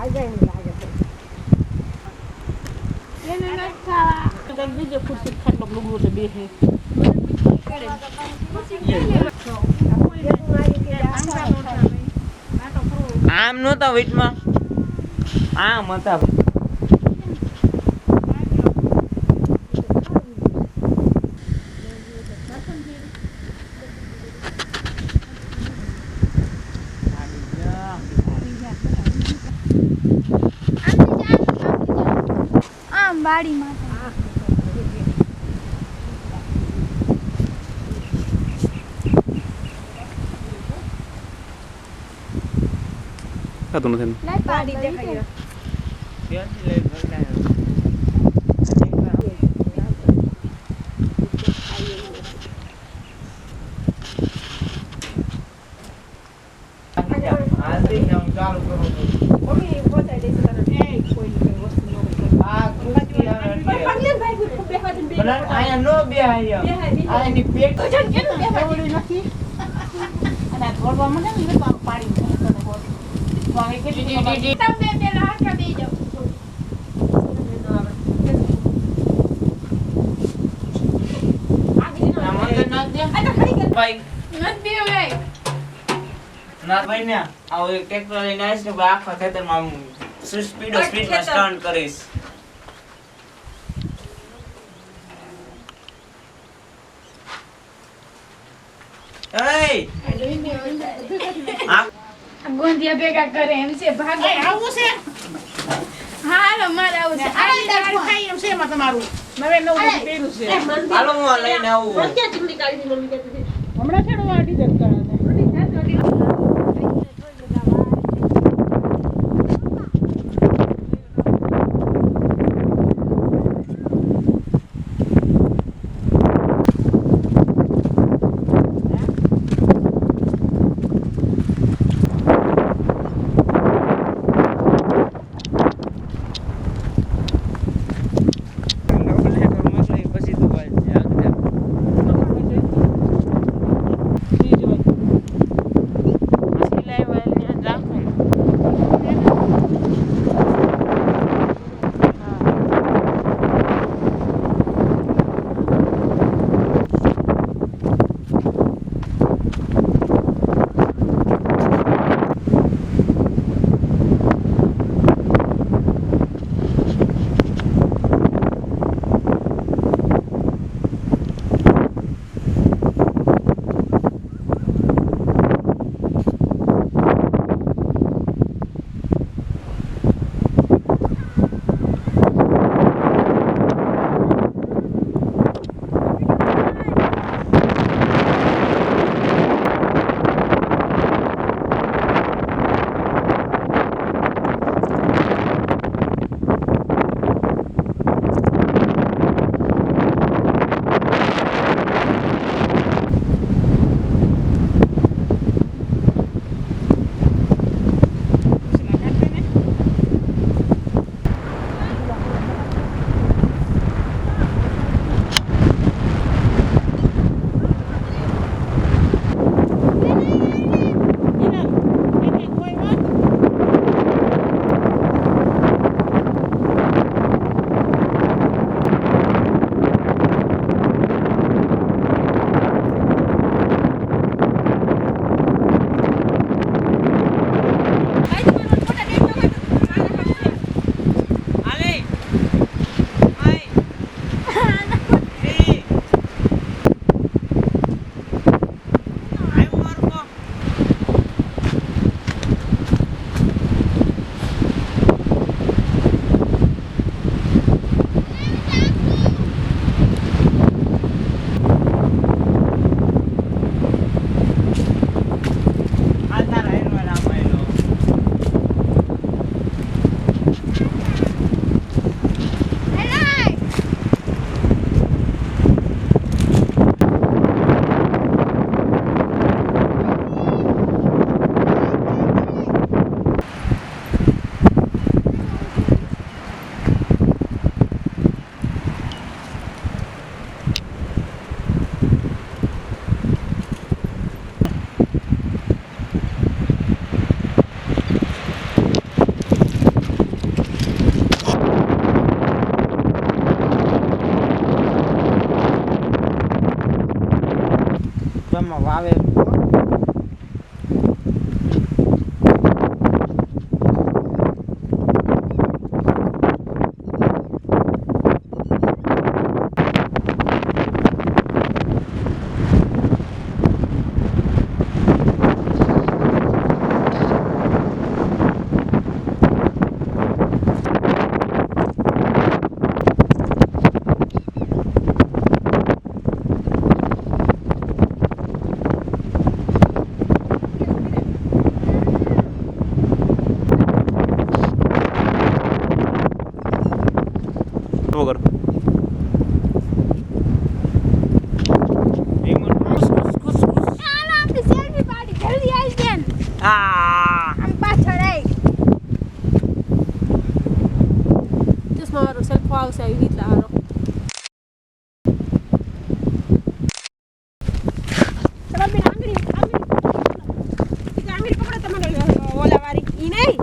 એને ન ખાવા બીજો ખુરશી ખાટલો લુગડું તો બેસે આમ નહોતા વીટમાં આમ હતા બાડીમાં ખાતું નથી બાડી દેખાય આયા નો બે આયા આની પેટ નથી અને થોડવા મને ને પાડી વાગે કે તમે પેલા હાથ કરી દેજો ભાઈ નત બે ભાઈ ના ભાઈ ને આવો એક ટ્રેક્ટર લઈને આવીશ ને આખા ખેતરમાં સ્પીડમાં સ્ટન્ટ કરીશ ગોંધિયા ભેગા કરે એમ છે ભાગે આવું છે હાલો મારે આવું છે આ દાળ ખાઈ એમ છે એમાં તમારું નવે નવ બધું પહેર્યું છે હાલો હું લઈને આવું હમણાં છેડો આ ડીઝલ કરે આવે વગર હાલો આપણે સેલ્ફી પાડી જલ્દી આવી ગયા ને. આ આમ પાછળ આવી ચશ્મા વાળો સેલ્ફો આવશે આવી રીતના હારો ચલો બેન આંગળી પકડો તમારે ઓલા વાળી ઈ નહીં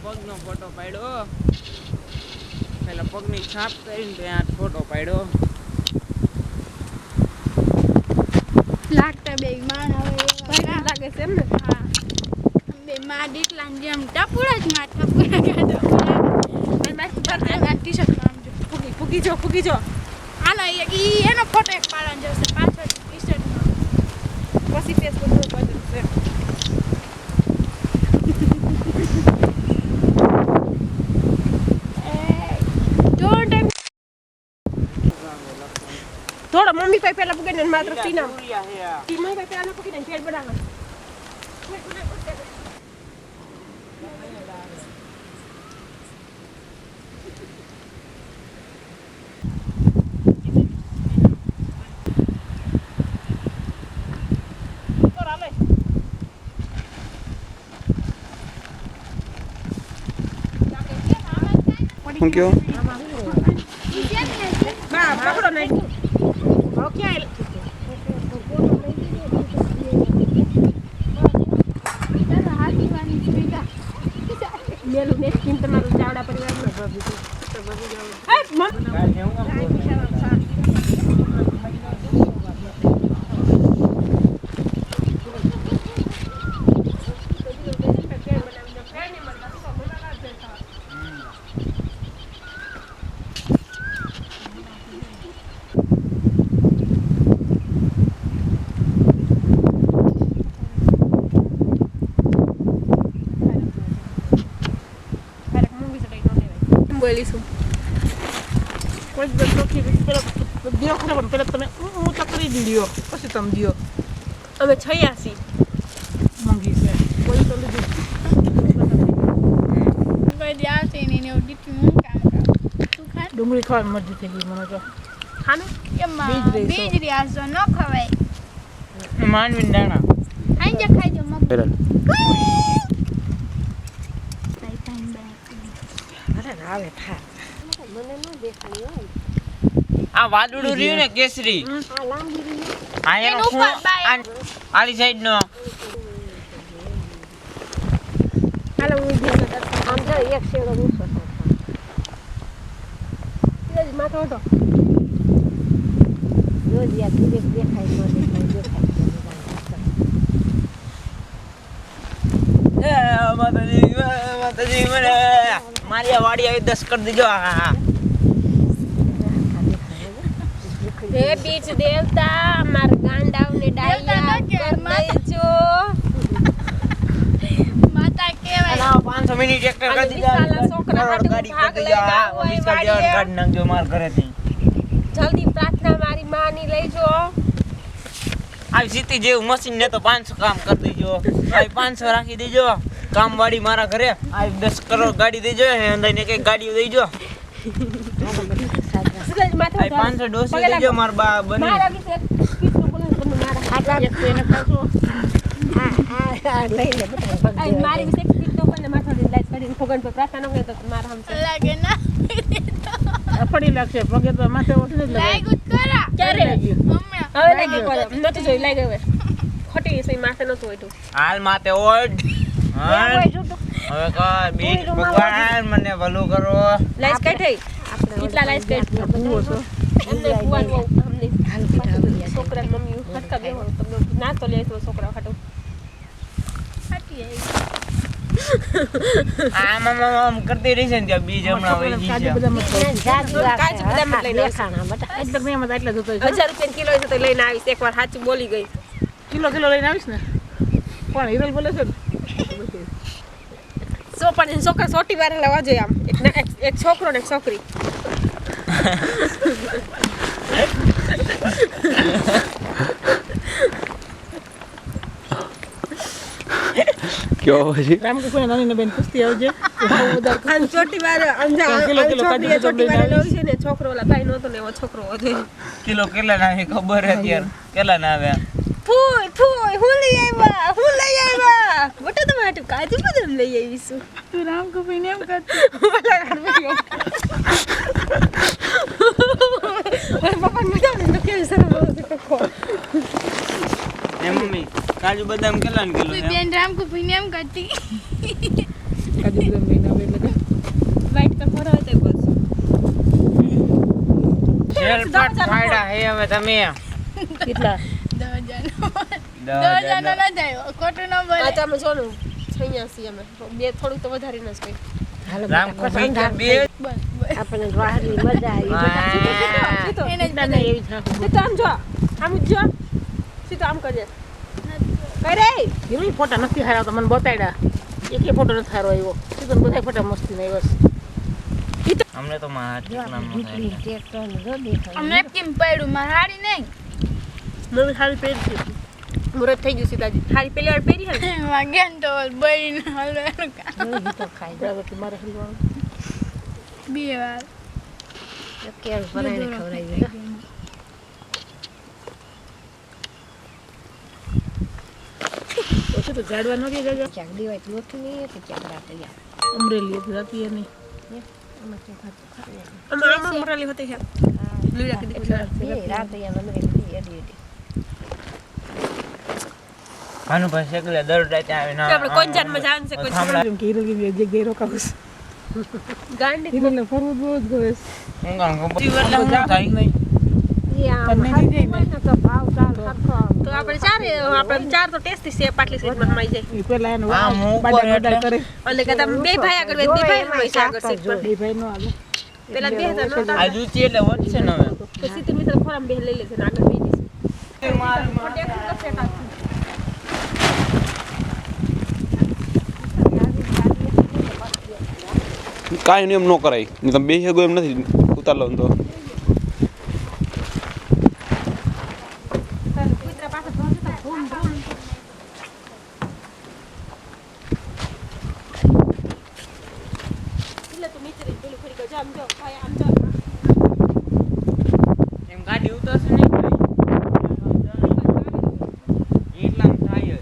પગનો ફોટો પાડ્યો પેલા પગની છાપ કરીને ત્યાં ફોટો પાડ્યો લાગતા બે માણ હવે ભાઈ લાગે છે એમ ને હા બે માં દીકલા જેમ ટપુડા જ માં ટપુડા કાઢો ટી-શર્ટ ફૂગી જો આનો એક ઈ એનો ફોટો એક પાડવાનો જશે પાછળ ટી-શર્ટમાં પછી ફેસબુક પર બધું છે થોડો મમ્મી પાસે પેલા પકડીને માત્ર પીના તી મમ્મી પાસે પેલા પકડીને પેટ બનાવવા થેન્ક યુ બા પકડો નહીં હવે ક્યાં મેલું ને સ્કીન તમારું ચાવડા પરિવારનો બોલીશું કોઈ બધો કે પેલા દિયો ખરાબ પેલા તમે હું તો કરી દીધો પછી તમે દિયો અમે 86 માંગી છે કોઈ તો લીધું કોઈ જાવશે ને ને ઉડીથી હું કામ કરું તું ખા ડુંગળી ખાવાની મરજી થઈ ગઈ મને તો ખાને કેમ બીજ રહ્યા છો ન ખવાય માનવીન દાણા ખાઈ જા મગ પેલા અરે આવે ખા મને ન દેખાય આ વાદળું રહ્યું ને કેસરી આ લાંબી રહી આ એનો એનું ઉપર બાય. આલી સાઈડ નો હાલો હું ધ્યાન આમ જો એક શેડો મૂકો તેજ માથો હતો રોજ યાર દેખાય ન દેખાય માતાજી મને મારી આ વાડી આવી 10 કરી દેજો. હા હે બીચ દેવતા અમાર ગાંડાવને ડાયા કર દેજો. માતા કેવાય અલા 500 મિનિટ ટ્રેક્ટર કરી દીધા. વિશાલા છોકરા હાટુ ગાડી ભાગ કરી લઈને દીધા. આવો એ વિશાલ વાડીએ. જવાન કાઢી નાખજો માર ઘરેથી. જલ્દી પ્રાર્થના મારી માની લેજો. આ સીટી જેવું મશીન ને તો 500 કામ કરી દેજો. આ 500 રાખી દેજો. કામ વાળી મારા ઘરે આ 10 કરોડ ગાડી દેજો. હે અંદાઈને કઈ ગાડીઓ દેજો. સગજ માથે આ 500 ડોસી દેજો માર બા બની. મારા વિશે કીધું બોલે તમે મારા હાથ એક તો એને પાછો આ મારી વિશે કીધું બોલે માથે લાઈટ કરીને ભગવાન પર પ્રાર્થના ન કરે તો મારા હમસે લાગે ના પડી લાગશે પગે તો માથે ઓઠી જ લગાય. લાગ્યું જ ખરા ક્યારે હમણાં હવે લાગી કોલે નથી જોઈ લાગે હવે ખોટી છે માથે નતું હોઈતું હાલ માતે ઓડ. હાલ. હવે કા બીજ ભગવાન મને ભલું કરો. લાઈસ કઈ થઈ કેટલા લાઈસ કઈ ભૂવો છો. અમને ભુવાન બહુ અમને છોકરા મમ્મી હટકા બેહો તમને ના તો લે તો છોકરા હાટો હાટી આવી આમ આમ આમ આમ કરતી રહી છે ને ત્યાં બીજ હમણાં વહી ગઈ કાજુ છે. બદામ જ ખાવ. કાજુ બદામ જ લઈને આવશે. એટલે મેં એમાં તો એટલા જોતો 1000 રૂપિયા કિલો છે તો લઈને આવીશ એકવાર સાચું બોલી ગઈ કિલો લઈને આવીશ ને પણ હિરલ બોલે છે ને સો પણ છોકરા સોટી વાર લેવા જોઈએ આમ એક છોકરો ને એક છોકરી કયો પછી રામ કે કોઈ નાની ને બેન પૂછતી આવજે આમ ચોટી વાર કિલો કાજુ બદામ ચોટી વાર લઈને લેવી છે ને છોકરો ઓલા ભાઈ નહોતો ને એવો છોકરો હતો કિલો કેટલા ના આવે ખબર અત્યારે કેટલા ના આવે. ફૂય ફૂય હું લઈ આવ્યા બટા તમારે હાટુ કાજુ બદામ લઈ આવીશું તું રામ કે ભાઈ ને એમ કરતી પપ્પા ને જાવ ને કેવી સરસ એ મમ્મી કાજુ બદામ કેટલા કિલો કોઈ છે? બેન રામકુ ભાઈને એમ કરતી કાજુ બદામ લઈને આવે એટલે વાઈટ તો ફરાવ તે બસ શેરપાટ ફાયડા હે હવે તમે કેટલા 10,000 ના જાય ખોટું ન બોલે આ તમે જો ને 86 અમે બે થોડું તો વધારી ન કઈ રામ કુબી કે બે બસ બસ આપણને વાહની મજા આવી એને જ ના ના એવી જ રાખું તો આમ જો આમ જો સીધો આમ કરજે કરે એવી ફોટા નથી હારા તો મને બતાડ્યા એકે ફોટો નથી હારો આવ્યો સીધો બધા ફોટા મસ્તી નહીં બસ અમને તો માં કેટલા નો થાય. અમને કેમ પડ્યું માર હાડી નહીં નવી સાડી પહેરી છે મુરત થઈ ગયું સીધાજી હારી પેલી વાર પહેરી હે વાગ્યા ને તો બળીને હલવાનું કામ બરાબર મારે હલવાનું બે વાર ઓછું તો ઝાડવા નો કે જાજા અમરેલી હતી રાતી એ નહીં આમાં અમરેલી હોતી છે લીલા કીધી ભાનુભાઈ શેકલે દર રાતે આવે ના આપણે કોઈ જાનમાં જાન છે કોઈ એમ કે હિરલ કે જગ્યાએ ગઈ રોકાવું ગાંડી હિરલને ફરવું બહુ જ ગમે તો આપણે ચાર તો ટેસ્ટી છે પાટલી સીટમાં હમાઈ જાય પેલા એનો આમ ઉપર બાડા એટલે- બાડા કરે એટલે કે તમે બે ભાઈ આગળ બે ભાઈ હમાઈ છે આગળ સીટ પર બે ભાઈ નો આવે પેલા બે હતા નહોતા આ જૂતી એટલે વધશે ને હવે તો સીધી મિત્ર ખોરામ બે લઈ લેશે ને આગળ બે જશે કાંઈ નિયમ ન કરાય ને તમે બે શકો એમ નથી ઉતાર લો ને તો કુતરા પાસે પહોંચતા ભૂમ ભૂમ એટલે તું મિત્ર પેલું ફરી ગયો આમ જો ભાઈ આમ જો એમ ગાડી ઉતરશે નહીં એટલા થાય જ.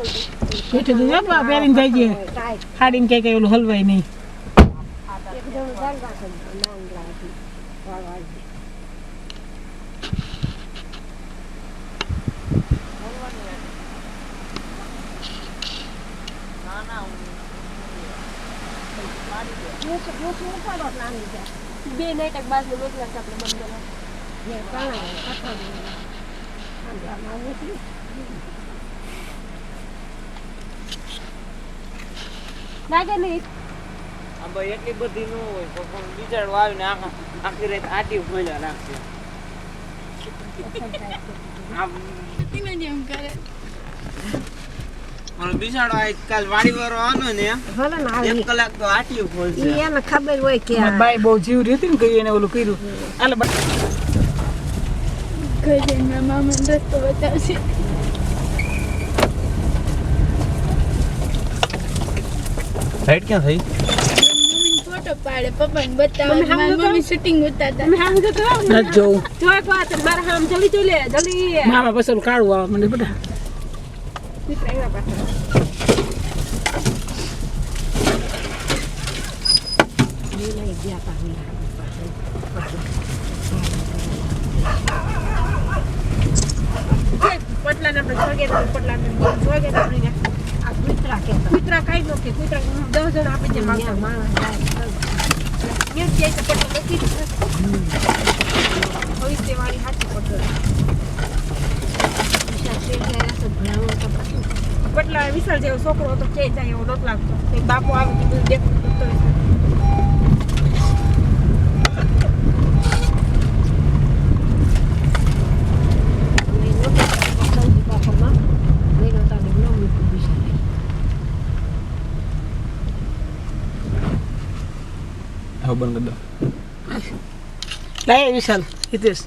બેઠે તો જપા પહેરીને જાય છે ખાડીને કઈ કઈ ઓલું હલવાય નહીં બે નાટક બાજુ રોટલા આપણે બંધ લાગે નહીં આમ ભાઈ એટલી બધી ન હોય તો પણ બિચારો આવીને આખી રાત આટી ખોલ્યા રાખશે આમ એમ કરે મારો બિચારો આજકાલ વાડી વાળો આનો ને ભલે ને આવી 1 કલાક તો આટી ખોલશે એને ખબર હોય કે મારી બાઈ બહુ જીવ રહેતી ને કઈ એને ઓલું કર્યું આલે ઘરે જઈને મામા રસ્તો બતાવશે સાઈડ ક્યાં થઈ મમ્મી ફોટો પાડે પપ્પાને બતાવે મારી મમ્મી શૂટિંગ ઉતારતા નથી જોવું જો એક વાત મારા હામ જલ્દી મામા પછી ઓલું કાળું આવે મને બધા પટલા ને આપણે પટલા ને આપણે આ કૂતરા કે કૂતરા કાઈ નો કે કૂતરા 10 જણ આપી દે માગતા માણસ ને કે પટલા નથી હોય તે વાળી હાથી પટલા પટલા વિશાલ જેવો છોકરો હતો કે જાય એવો નહોતો લાગતો એક બાપુ આવે કે બધું દેખતો હવે બંધ કરી દો લાય વિશાલ હિતેશ